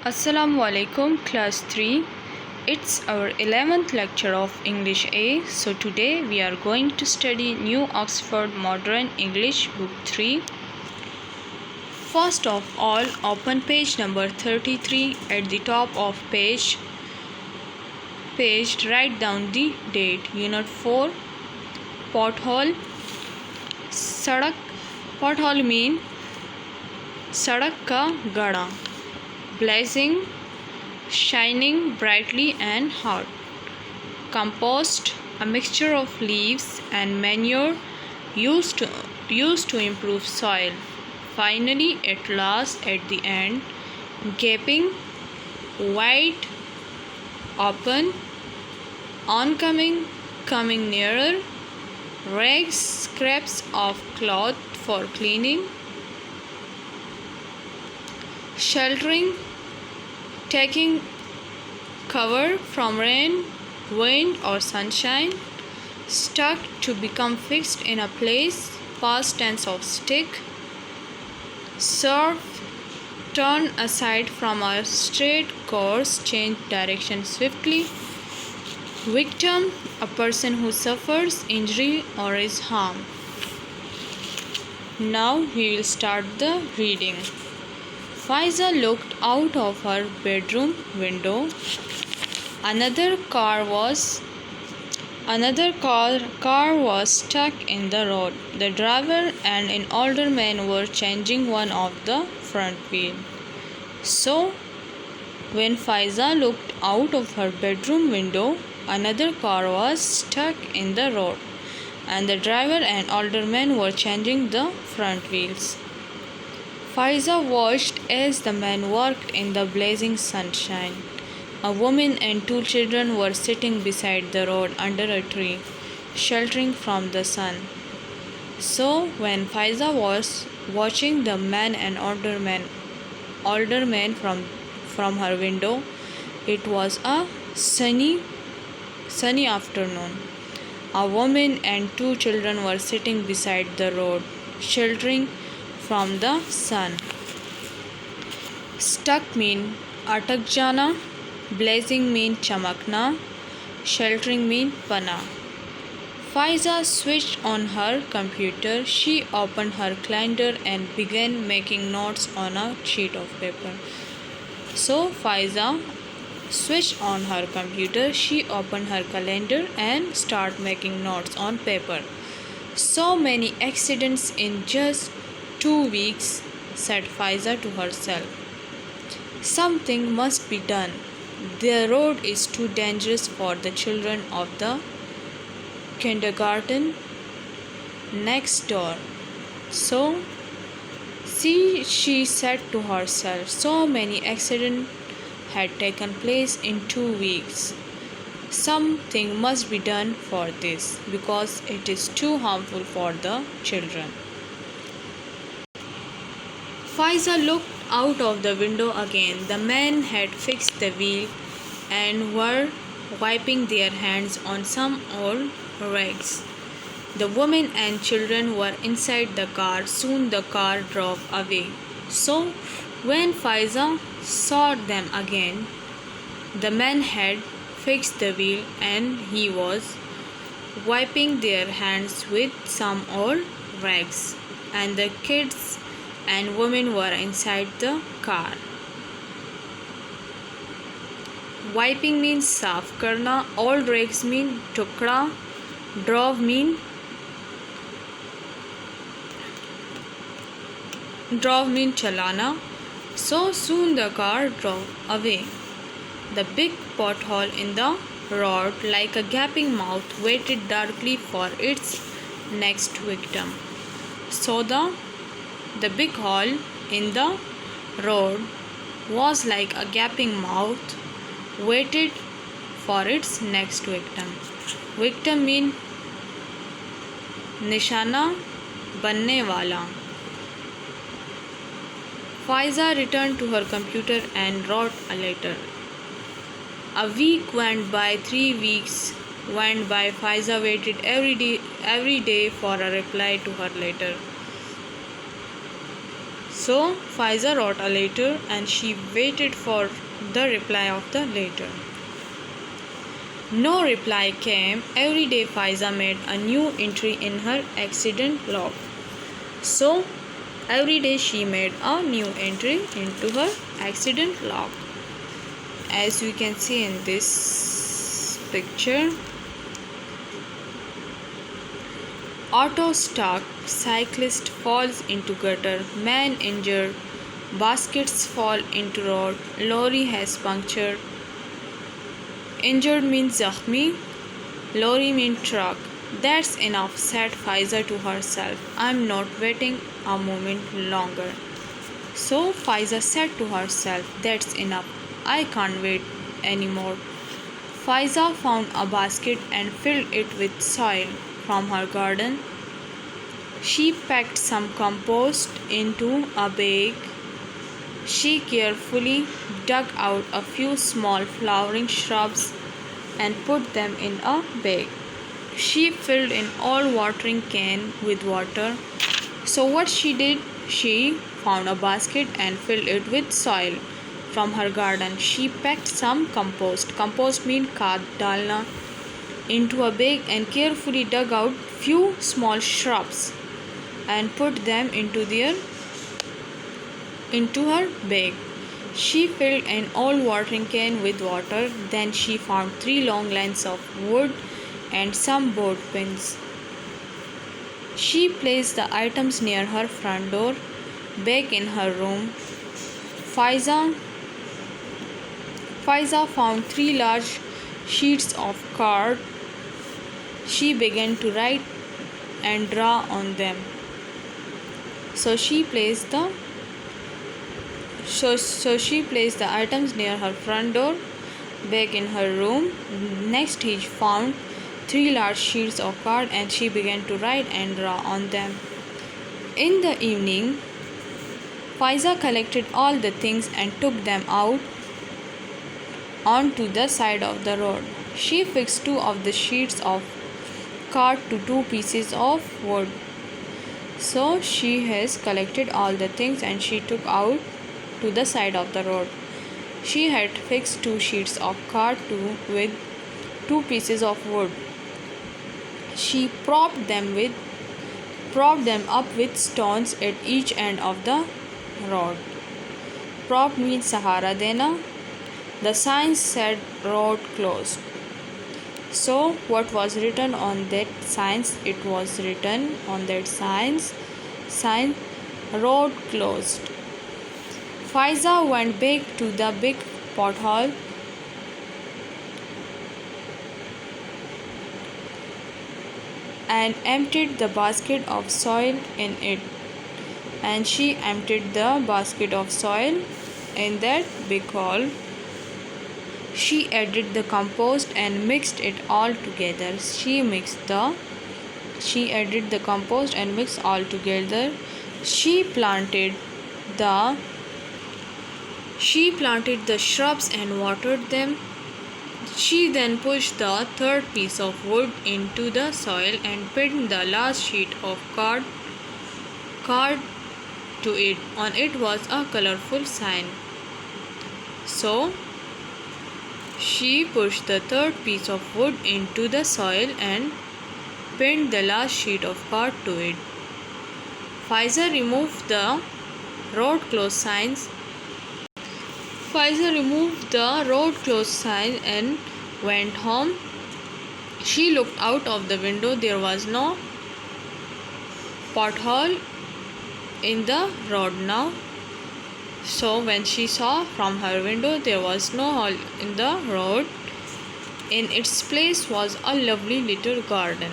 Assalamu alaikum class 3. It's our 11th lecture of English A. So today we are going to study New Oxford Modern English book 3. First of all, open page number 33. At the top of page write down the date. Unit 4, pothole. सड़क, pothole mean सड़क का गड़ा. Blazing, shining brightly and hot. Compost, a mixture of leaves and manure used to improve soil. Finally, at last, at the end, gaping, wide, open, oncoming, coming nearer, rags, scraps of cloth for cleaning, sheltering, taking cover from rain, wind or sunshine, stuck, to become fixed in a place, past tense of stick, surf, turn aside from a straight course, change direction swiftly, victim, a person who suffers injury or is harmed. Now we will start the reading. Faiza looked out of her bedroom window. Another car was stuck in the road. The driver and an older man were changing one of the front wheel. So, when Faiza looked out of her bedroom window, another car was stuck in the road, and the driver and older man were changing the front wheels. Faiza watched as the man worked in the blazing sunshine. A woman and two children were sitting beside the road under a tree, sheltering from the sun. So, when Faiza was watching the man and older man from her window, it was a sunny afternoon. A woman and two children were sitting beside the road, sheltering from the sun. Stuck mean atak jana, blazing mean chamakna, sheltering mean pana. Faiza switched on her computer. She opened her calendar and began making notes on a sheet of paper. So Faiza switched on her computer. She opened her calendar and started making notes on paper. So many accidents in just 2 weeks, said Faiza to herself. Something must be done. The road is too dangerous for the children of the kindergarten next door. So, she said to herself, so many accidents had taken place in 2 weeks. Something must be done for this because it is too harmful for the children. Faiza looked out of the window again. The men had fixed the wheel and were wiping their hands on some old rags. The women and children were inside the car. Soon the car drove away. So, when Faiza saw them again, the man had fixed the wheel and he was wiping their hands with some old rags, and the kids and women were inside the car. Wiping means saaf karna, old rags mean tukda, drove mean chalana. So soon the car drove away. The big pothole in the road, like a gaping mouth, waited darkly for its next victim. So the big hole in the road was like a gaping mouth, waited for its next victim. Victim mean nishana banne wala. Faiza returned to her computer and wrote a letter. A week went by, 3 weeks went by. Faiza waited every day for a reply to her letter. So Faiza wrote a letter and she waited for the reply of the letter. No reply came. Every day Faiza made a new entry in her accident log. So every day she made a new entry into her accident log. As we can see in this picture, auto stuck, cyclist falls into gutter, man injured, baskets fall into road, lorry has punctured. Injured means zakhmi, lorry means truck. That's enough, said Faiza to herself. I'm not waiting a moment longer. So Faiza said to herself, that's enough. I can't wait anymore. Faiza found a basket and filled it with soil from her garden. She packed some compost into a bag. She carefully dug out a few small flowering shrubs and put them in a bag. She filled an all watering can with water. So what she did, she found a basket and filled it with soil from her garden. She packed some compost. Compost means खाद डालना, into a bag and carefully dug out few small shrubs and put them into her bag. She filled an old watering can with water. Then she found 3 long lines of wood and some board pins. She placed the items near her front door. Back in her room, Faiza found 3 large sheets of card. She began to write and draw on them. So she placed the items near her front door. Back in her room, next he found 3 large sheets of card and she began to write and draw on them. In the evening, Faiza collected all the things and took them out onto the side of the road. She fixed 2 of the sheets of card to 2 pieces of wood. So she has collected all the things and she took out to the side of the road. She had fixed 2 sheets of card with 2 pieces of wood. She propped them up with stones at each end of the road. Prop means sahara dena. The sign said road closed. So what was written on that sign? It was written on that sign road closed. Faiza went back to the big pothole and emptied the basket of soil in it. And she emptied the basket of soil in that big hole. She added the compost and mixed it all together. She added the compost and mixed all together. She planted the shrubs and watered them. She then pushed the 3rd piece of wood into the soil and pinned the last sheet of card to it. On it was a colorful sign. So she pushed the 3rd piece of wood into the soil and pinned the last sheet of card to it. Faiza removed the road closed sign and went home. She looked out of the window. There was no pothole in the road now. So when she saw from her window, there was no hole in the road. In its place was a lovely little garden.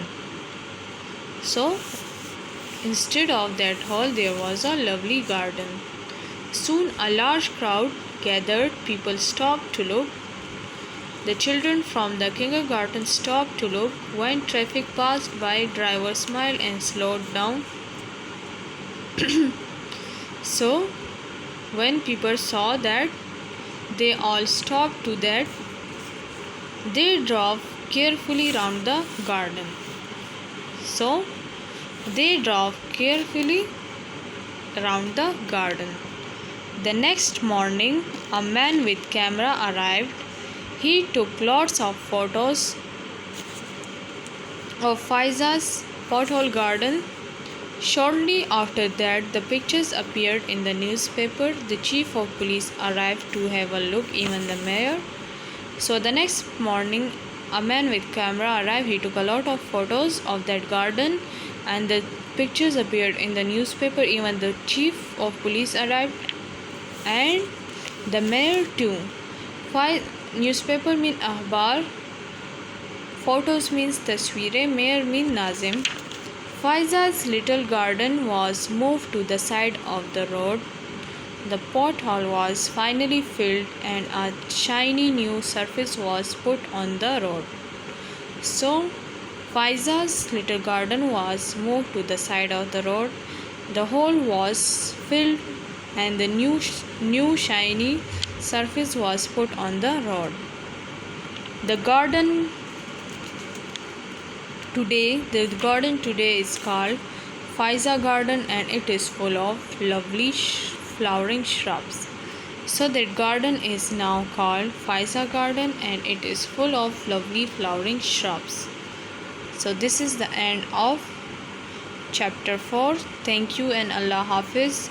So instead of that hole, there was a lovely garden. Soon a large crowd gathered. People stopped to look. The children from the kindergarten stopped to look. When traffic passed by, driver smiled and slowed down. So when people saw that, they all stopped to that. They drove carefully round the garden. So they drove carefully around the garden. The next morning, a man with camera arrived. He took lots of photos of Faiza's pothole garden. Shortly after that, the pictures appeared in the newspaper. The chief of police arrived to have a look, even the mayor. So the next morning, a man with camera arrived. He took a lot of photos of that garden and the pictures appeared in the newspaper. Even the chief of police arrived and the mayor too. Newspaper mean akhbar, photos means tasveereं, mayor mean Nazim. Faiza's little garden was moved to the side of the road. The pothole was finally filled and a shiny new surface was put on the road. So, Faiza's little garden was moved to the side of the road. The hole was filled and the new shiny surface was put on the road. The garden today is called Faiza Garden and it is full of lovely flowering shrubs. So that garden is now called Faiza Garden and it is full of lovely flowering shrubs. So this is the end of chapter 4. Thank you and Allah Hafiz.